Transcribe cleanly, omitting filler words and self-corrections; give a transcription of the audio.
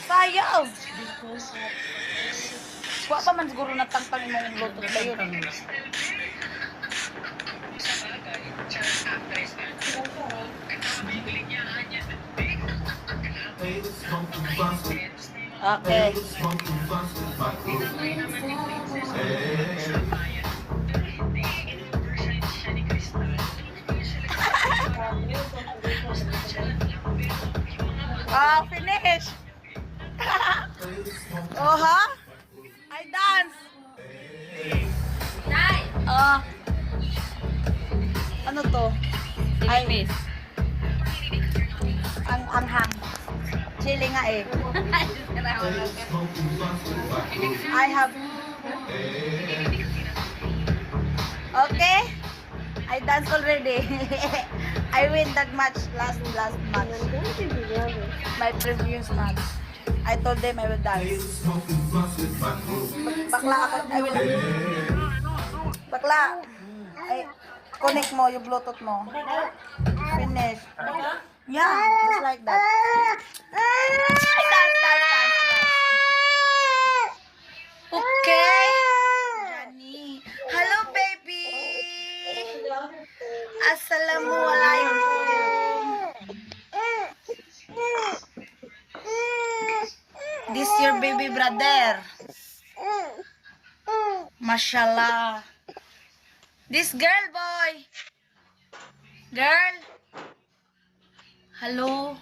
Sayang. Kuha pa man siguro natangtang imong Bluetooth ba yun? Okay. Finish. Oh, ha? I dance. Ano to? Ay, ang anghang. Chili nga eh. I have... Okay. I dance already. I win that match last match. My previous match. I told them I will dance. Bakla ako. I will... Bakla. Ay, connect mo yung Bluetooth mo. Finish. Yeah, just like that. Dance. Okay. Johnny. Hello, baby. Assalamualaikum. This your baby brother. Mashallah. This girl, boy. Girl. Hello.